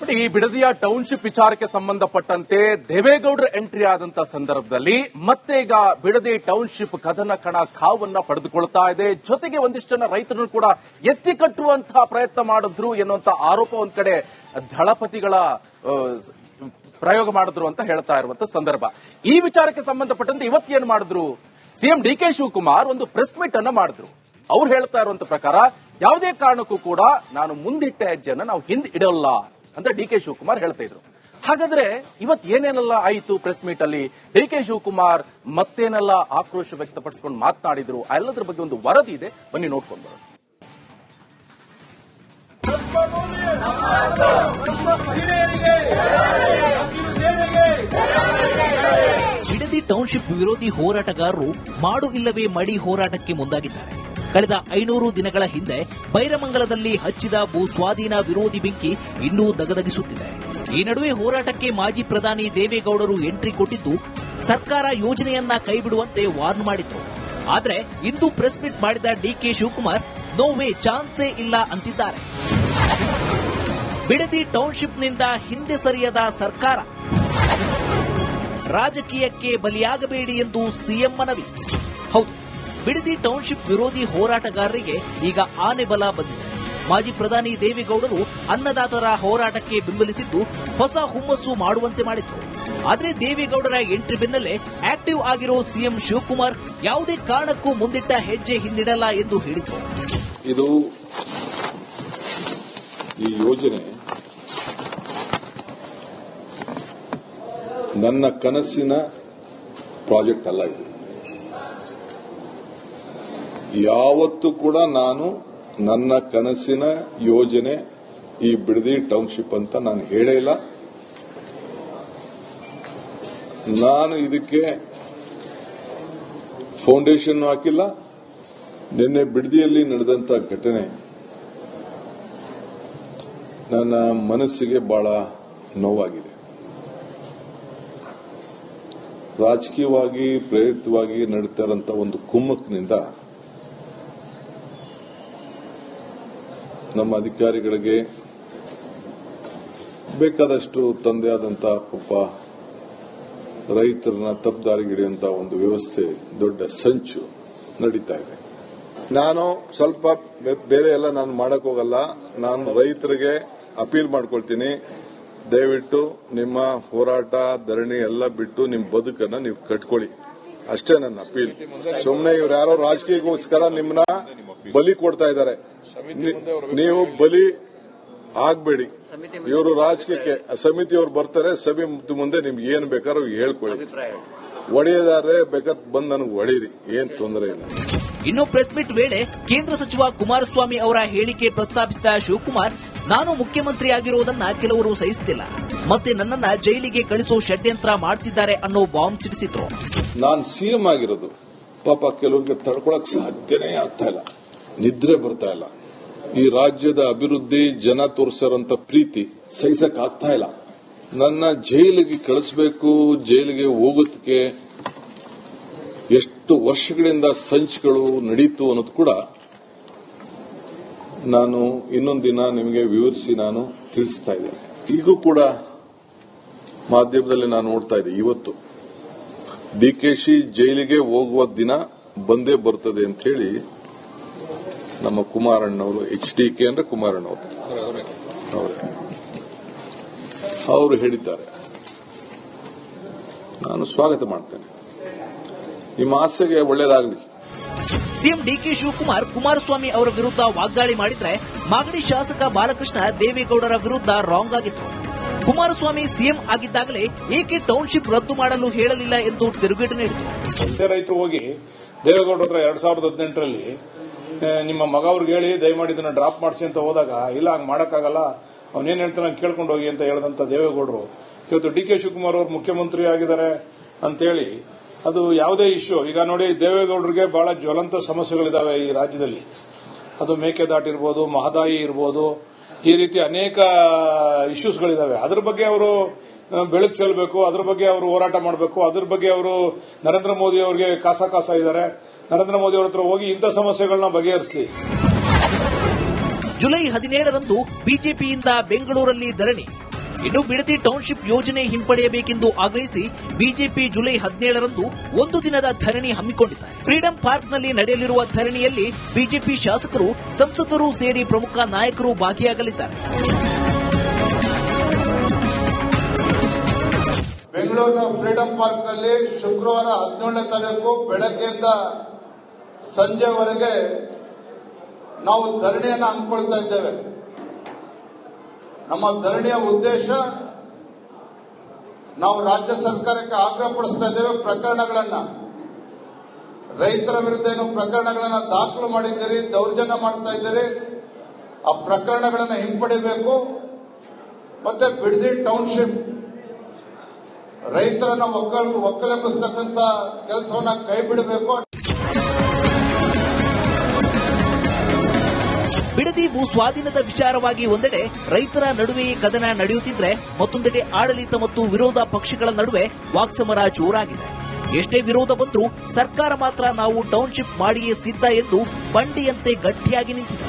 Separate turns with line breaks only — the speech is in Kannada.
ಈ ಬಿಡದಿಯ ಟೌನ್ಶಿಪ್ ವಿಚಾರಕ್ಕೆ ಸಂಬಂಧಪಟ್ಟಂತೆ ದೇವೇಗೌಡರ ಎಂಟ್ರಿ ಆದಂತಹ ಸಂದರ್ಭದಲ್ಲಿ ಮತ್ತೆ ಈಗ ಬಿಡದಿ ಟೌನ್ಶಿಪ್ ಕದನ ಕಣ ಕಾವನ್ನ ಪಡೆದುಕೊಳ್ತಾ ಇದೆ. ಜೊತೆಗೆ ಒಂದಿಷ್ಟನ್ನ ರೈತರನ್ನು ಕೂಡ ಎತ್ತಿ ಕಟ್ಟುವಂತಹ ಪ್ರಯತ್ನ ಮಾಡಿದ್ರು ಎನ್ನುವಂತ ಆರೋಪ ಒಂದ್ ಕಡೆ ದಳಪತಿಗಳ ಪ್ರಯೋಗ ಮಾಡಿದ್ರು ಅಂತ ಹೇಳ್ತಾ ಇರುವಂತ ಸಂದರ್ಭ. ಈ ವಿಚಾರಕ್ಕೆ ಸಂಬಂಧಪಟ್ಟಂತೆ ಇವತ್ತೇನು ಮಾಡಿದ್ರು, ಸಿಎಂ ಡಿಕೆ ಶಿವಕುಮಾರ್ ಒಂದು ಪ್ರೆಸ್ ಮೀಟ್ ಅನ್ನ ಮಾಡಿದ್ರು. ಅವ್ರು ಹೇಳ್ತಾ ಇರುವಂತ ಪ್ರಕಾರ ಯಾವುದೇ ಕಾರಣಕ್ಕೂ ಕೂಡ ನಾನು ಮುಂದಿಟ್ಟ ಹೆಜ್ಜೆಯನ್ನು ನಾವು ಹಿಂದೆ ಇಡಲ್ಲ ಅಂತ ಡಿಕೆ ಶಿವಕುಮಾರ್ ಹೇಳ್ತಾ ಇದ್ರು. ಹಾಗಾದ್ರೆ ಇವತ್ತು ಏನೇನೆಲ್ಲ ಆಯಿತು ಪ್ರೆಸ್ ಮೀಟ್ ಅಲ್ಲಿ, ಡಿಕೆ ಶಿವಕುಮಾರ್ ಮತ್ತೇನೆಲ್ಲ ಆಕ್ರೋಶ ವ್ಯಕ್ತಪಡಿಸಿಕೊಂಡು ಮಾತನಾಡಿದ್ರು, ಎಲ್ಲದರ ಬಗ್ಗೆ ಒಂದು ವರದಿ ಇದೆ, ಬನ್ನಿ ನೋಡ್ಕೊಂಡು ಬರೋಣ.
ಬಿಡದಿ ಟೌನ್ಶಿಪ್ ವಿರೋಧಿ ಹೋರಾಟಗಾರರು ಮಾಡು ಇಲ್ಲವೇ ಮಡಿ ಹೋರಾಟಕ್ಕೆ ಮುಂದಾಗಿದ್ದಾರೆ. ಕಳೆದ 500 ದಿನಗಳ ಹಿಂದೆ ಬೈರಮಂಗಲದಲ್ಲಿ ಹಚ್ಚಿದ ಭೂ ಸ್ವಾಧೀನ ವಿರೋಧಿ ಬೆಂಕಿ ಇನ್ನೂ ದಗದಗಿಸುತ್ತಿದೆ. ಈ ನಡುವೆ ಹೋರಾಟಕ್ಕೆ ಮಾಜಿ ಪ್ರಧಾನಿ ದೇವೇಗೌಡರು ಎಂಟ್ರಿ ಕೊಟ್ಟಿದ್ದು ಸರ್ಕಾರ ಯೋಜನೆಯನ್ನ ಕೈಬಿಡುವಂತೆ ವಾರ್ನ್ ಮಾಡಿದ್ರು. ಆದರೆ ಇಂದು ಪ್ರೆಸ್ ಮೀಟ್ ಮಾಡಿದ ಡಿಕೆ ಶಿವಕುಮಾರ್ ನೋ ವೇ, ಚಾನ್ಸೇ ಇಲ್ಲ ಅಂತಿದ್ದಾರೆ. ಬಿಡದಿ ಟೌನ್ಶಿಪ್ನಿಂದ ಹಿಂದೆ ಸರಿಯದ ಸರ್ಕಾರ, ರಾಜಕೀಯಕ್ಕೆ ಬಲಿಯಾಗಬೇಡಿ ಎಂದು ಸಿಎಂ ಮನವಿ. ಹೌದು, ಬಿಡದಿ ಟೌನ್ಶಿಪ್ ವಿರೋಧಿ ಹೋರಾಟಗಾರರಿಗೆ ಈಗ ಆನೆ ಬಲ ಬಂದಿದೆ. ಮಾಜಿ ಪ್ರಧಾನಿ ದೇವೇಗೌಡರು ಅನ್ನದಾತರ ಹೋರಾಟಕ್ಕೆ ಬೆಂಬಲಿಸಿದ್ದು ಹೊಸ ಹುಮ್ಮಸ್ಸು ಮಾಡುವಂತೆ ಮಾಡಿದ್ರು. ಆದರೆ ದೇವೇಗೌಡರ ಎಂಟ್ರಿ ಬೆನ್ನಲ್ಲೇ ಆಕ್ಟಿವ್ ಆಗಿರೋ ಸಿಎಂ ಶಿವಕುಮಾರ್ ಯಾವುದೇ ಕಾರಣಕ್ಕೂ ಮುಂದಿಟ್ಟ ಹೆಜ್ಜೆ ಹಿಂದಿಡಲ್ಲ ಎಂದು ಹೇಳಿದರು.
ಇದು ಈ ಯೋಜನೆ ನನ್ನ ಕನಸಿನ ಪ್ರಾಜೆಕ್ಟ್ ಅಲ್ಲ. ಇದು ಯಾವತ್ತೂ ಕೂಡ ನಾನು ನನ್ನ ಕನಸಿನ ಯೋಜನೆ ಈ ಬಿಡದಿ ಟೌನ್ಶಿಪ್ ಅಂತ ನಾನು ಹೇಳೇ ಇಲ್ಲ. ನಾನು ಇದಕ್ಕೆ ಫೌಂಡೇಶನ್ ಹಾಕಿಲ್ಲ. ನಿನ್ನೆ ಬಿಡದಿಯಲ್ಲಿ ನಡೆದಂತ ಘಟನೆ ನನ್ನ ಮನಸ್ಸಿಗೆ ಬಹಳ ನೋವಾಗಿದೆ. ರಾಜಕೀಯವಾಗಿ ಪ್ರೇರಿತವಾಗಿ ನಡೀತಾ ಇರುವಂತಹ ಒಂದು ಕುಮ್ಮಕ್ಕಿನಿಂದ ನಮ್ಮ ಅಧಿಕಾರಿಗಳಿಗೆ ಬೇಕಾದಷ್ಟು ತಂದೆಯಾದಂತಹ ಪಾಪ ರೈತರನ್ನ ತಪ್ಪುದಾರಿಗಿಡಿಯುವಂತಹ ಒಂದು ವ್ಯವಸ್ಥೆ, ದೊಡ್ಡ ಸಂಚು ನಡೀತಾ ಇದೆ. ನಾನು ಸ್ವಲ್ಪ ಬೇರೆ ಎಲ್ಲ ನಾನು ಮಾಡಕ್ ಹೋಗಲ್ಲ. ನಾನು ರೈತರಿಗೆ ಅಪೀಲ್ ಮಾಡ್ಕೊಳ್ತೀನಿ, ದಯವಿಟ್ಟು ನಿಮ್ಮ ಹೋರಾಟ ಧರಣಿ ಎಲ್ಲ ಬಿಟ್ಟು ನಿಮ್ಮ ಬದುಕನ್ನ ನೀವು ಕಟ್ಕೊಳ್ಳಿ, ಅಷ್ಟೇ ನನ್ನ ಅಪೀಲ್. ಸುಮ್ಮನೆ ಇವ್ರು ಯಾರೋ ರಾಜಕೀಯಕ್ಕೋಸ್ಕರ ನಿಮ್ಮನ್ನ ಬಲಿ ಕೊಡ್ತಾ ಇದ್ದಾರೆ. ನೀವು ಬಲಿ ಆಗ್ಬೇಡಿ. ಇವರು ರಾಜಕೀಯಕ್ಕೆ ಸಮಿತಿಯವರು ಬರ್ತಾರೆ, ಸಮಿತಿ ಮುಂದೆ ನಿಮ್ಗೆ ಏನ್ ಬೇಕಾದ್ರೂ ಹೇಳ್ಕೊಳ್ಳಿ. ಒಡೆಯದಾರೆ ಬೇಕಾದ್ರೆ ಬಂದು ನನಗೆ ಹೊಡೀರಿ, ಏನ್ ತೊಂದರೆ ಇಲ್ಲ.
ಇನ್ನು ಪ್ರೆಸ್ ಮೀಟ್ ವೇಳೆ ಕೇಂದ್ರ ಸಚಿವ ಕುಮಾರಸ್ವಾಮಿ ಅವರ ಹೇಳಿಕೆ ಪ್ರಸ್ತಾಪಿಸಿದ ಶಿವಕುಮಾರ್, ನಾನು ಮುಖ್ಯಮಂತ್ರಿಯಾಗಿರುವುದನ್ನ ಕೆಲವರು ಸಹಿಸುತ್ತಿಲ್ಲ, ಮತ್ತೆ ನನ್ನನ್ನ ಜೈಲಿಗೆ ಕಳಿಸೋ ಷಡ್ಯಂತ್ರ ಮಾಡ್ತಿದ್ದಾರೆ ಅನ್ನೋ ಬಾಂಬ್ ಸಿಡಿಸಿದ್ರು.
ನಾನು ಸಿಎಂ ಆಗಿರೋದು ಪಾಪ ಕೆಲವರಿಗೆ ತಡ್ಕೊಳಕ್ ಸಾಧ್ಯನೇ ಆಗ್ತಾ ಇಲ್ಲ, ನಿದ್ರೆ ಬರ್ತಾ ಇಲ್ಲ. ಈ ರಾಜ್ಯದ ಅಭಿವೃದ್ಧಿ, ಜನ ತೋರಿಸಿರೋಂತ ಪ್ರೀತಿ ಸಹಿಸಕ್ ಆಗ್ತಾ ಇಲ್ಲ. ನನ್ನ ಜೈಲಿಗೆ ಕಳಿಸಬೇಕು, ಜೈಲಿಗೆ ಹೋಗೋದಕ್ಕೆ ಎಷ್ಟು ವರ್ಷಗಳಿಂದ ಸಂಚುಗಳು ನಡೀತು ಅನ್ನೋದು ಕೂಡ ನಾನು ಇನ್ನೊಂದು ದಿನ ನಿಮಗೆ ವಿವರಿಸಿ ನಾನು ತಿಳಿಸ್ತಾ ಇದ್ದೇನೆ. ಈಗೂ ಕೂಡ ಮಾಧ್ಯಮದಲ್ಲಿ ನಾನು ನೋಡ್ತಾ ಇದ್ದೆ, ಇವತ್ತು ಡಿಕೆಶಿ ಜೈಲಿಗೆ ಹೋಗುವ ದಿನ ಬಂದೇ ಬರ್ತದೆ ಅಂತ ಹೇಳಿ ನಮ್ಮ ಕುಮಾರಣ್ಣವರು, HDK ಅಂದ್ರೆ ಕುಮಾರಣ್ಣವರು ಅವರು ಹೇಳಿದ್ದಾರೆ. ನಾನು ಸ್ವಾಗತ ಮಾಡ್ತೇನೆ. ನಿಮ್ಮ ಆಸೆಗೆ ಒಳ್ಳೆಯದಾಗಲಿ.
ಸಿಎಂ ಡಿಕೆ ಶಿವಕುಮಾರ್ ಕುಮಾರಸ್ವಾಮಿ ಅವರ ವಿರುದ್ಧ ವಾಗ್ದಾಳಿ ಮಾಡಿದ್ರೆ ಮಾಗಡಿ ಶಾಸಕ ಬಾಲಕೃಷ್ಣ ದೇವೇಗೌಡರ ವಿರುದ್ಧ ರಾಂಗ್ ಆಗಿದ್ರು. ಕುಮಾರಸ್ವಾಮಿ ಸಿಎಂ ಆಗಿದ್ದಾಗಲೇ ಏಕೆ ಟೌನ್ಶಿಪ್ ರದ್ದು ಮಾಡಲು ಹೇಳಲಿಲ್ಲ ಎಂದು ತಿರುಗೇಟು ನೀಡಿದರು.
ರೈತರು ಹೋಗಿ ದೇವೇಗೌಡರ ಹತ್ರ 2018ರಲ್ಲಿ ನಿಮ್ಮ ಮಗ ಅವ್ರಿಗೆ ಹೇಳಿ ದಯಮಾಡಿ ಇದನ್ನ ಡ್ರಾಪ್ ಮಾಡಿಸಿ ಅಂತ ಹೋದಾಗ, ಇಲ್ಲ ಹಂಗ್ ಮಾಡಕ್ಕಾಗಲ್ಲ, ಅವನೇನ್ ಹೇಳ್ತಾನೆ ಕೇಳ್ಕೊಂಡು ಹೋಗಿ ಅಂತ ಹೇಳಿದಂತ ದೇವೇಗೌಡರು ಇವತ್ತು ಡಿಕೆ ಶಿವಕುಮಾರ್ ಅವರು ಮುಖ್ಯಮಂತ್ರಿ ಆಗಿದ್ದಾರೆ ಅಂತೇಳಿ ಅದು ಯಾವುದೇ ಇಶ್ಯೂ. ಈಗ ನೋಡಿ, ದೇವೇಗೌಡರಿಗೆ ಬಹಳ ಜ್ವಲಂತ ಸಮಸ್ಯೆಗಳಿದಾವೆ ಈ ರಾಜ್ಯದಲ್ಲಿ. ಅದು ಮೇಕೆದಾಟು ಇರ್ಬೋದು, ಮಹದಾಯಿ ಇರ್ಬೋದು, ಈ ರೀತಿ ಅನೇಕ ಇಶ್ಯೂಸ್ಗಳಿದಾವೆ. ಅದ್ರ ಬಗ್ಗೆ ಅವರು ಬೆಳಕು ಚೆಲ್ಲಬೇಕು, ಅದ್ರ ಬಗ್ಗೆ ಅವರು ಹೋರಾಟ ಮಾಡಬೇಕು. ಅದ್ರ ಬಗ್ಗೆ ಅವರು ನರೇಂದ್ರ ಮೋದಿ ಅವರಿಗೆ ಕಾಸ ಇದ್ದಾರೆ. ನರೇಂದ್ರ ಮೋದಿ ಅವರ ಹತ್ರ ಹೋಗಿ ಇಂಥ ಸಮಸ್ಯೆಗಳನ್ನ ಬಗೆಹರಿಸಲಿ.
ಜುಲೈ 17ರಂದು ಬಿಜೆಪಿಯಿಂದ ಬೆಂಗಳೂರಲ್ಲಿ ಧರಣಿ, ಇನ್ನು ಬಿಡದಿ ಟೌನ್ಶಿಪ್ ಯೋಜನೆ ಹಿಂಪಡೆಯಬೇಕೆಂದು ಆಗ್ರಹಿಸಿ ಬಿಜೆಪಿ ಜುಲೈ 17ರಂದು ಒಂದು ದಿನದ ಧರಣಿ ಹಮ್ಮಿಕೊಂಡಿದೆ. ಫ್ರೀಡಂ ಪಾರ್ಕ್ನಲ್ಲಿ ನಡೆಯಲಿರುವ ಧರಣಿಯಲ್ಲಿ ಬಿಜೆಪಿ ಶಾಸಕರು, ಸಂಸದರು ಸೇರಿ ಪ್ರಮುಖ ನಾಯಕರು ಭಾಗಿಯಾಗಲಿದ್ದಾರೆ.
ಬೆಂಗಳೂರಿನ ಫ್ರೀಡಂ ಪಾರ್ಕ್ನಲ್ಲಿ ಶುಕ್ರವಾರ 17ನೇ ತಾರೀಕು ಬೆಳಗ್ಗೆಯಿಂದ ಸಂಜೆವರೆಗೆ ನಾವು ಧರಣಿಯನ್ನು ಹಮ್ಮಿಕೊಳ್ತಾ ಇದ್ದೇವೆ. ನಮ್ಮ ಧರಣಿಯ ಉದ್ದೇಶ, ನಾವು ರಾಜ್ಯ ಸರ್ಕಾರಕ್ಕೆ ಆಗ್ರಹಪಡಿಸ್ತಾ ಇದ್ದೇವೆ, ಪ್ರಕರಣಗಳನ್ನ ರೈತರ ವಿರುದ್ಧ ಏನು ಪ್ರಕರಣಗಳನ್ನ ದಾಖಲು ಮಾಡಿದ್ದೀರಿ, ದೌರ್ಜನ್ಯ ಮಾಡ್ತಾ ಇದ್ದೀರಿ, ಆ ಪ್ರಕರಣಗಳನ್ನು ಹಿಂಪಡಿಬೇಕು. ಮತ್ತೆ ಬಿಡದಿ ಟೌನ್ಶಿಪ್ ರೈತರನ್ನ ಒಕ್ಕಲೆಬ್ಬಿಸ್ತಕ್ಕಂಥ ಕೆಲಸವನ್ನ ಕೈ ಬಿಡಬೇಕು.
ಬಿಡದಿ ಭೂ ಸ್ವಾಧೀನದ ವಿಚಾರವಾಗಿ ಒಂದೆಡೆ ರೈತರ ನಡುವೆಯೇ ಕದನ ನಡೆಯುತ್ತಿದ್ರೆ, ಮತ್ತೊಂದೆಡೆ ಆಡಳಿತ ಮತ್ತು ವಿರೋಧ ಪಕ್ಷಗಳ ನಡುವೆ ವಾಕ್ಸಮರ ಜೋರಾಗಿದೆ. ಎಷ್ಟೇ ವಿರೋಧ ಬಂದರೂ ಸರ್ಕಾರ ಮಾತ್ರ ನಾವು ಟೌನ್ಶಿಪ್ ಮಾಡಿಯೇ ಸಿದ್ಧ ಎಂದು ಬಂಡಿಯಂತೆ ಗಟ್ಟಿಯಾಗಿ ನಿಂತಿದೆ.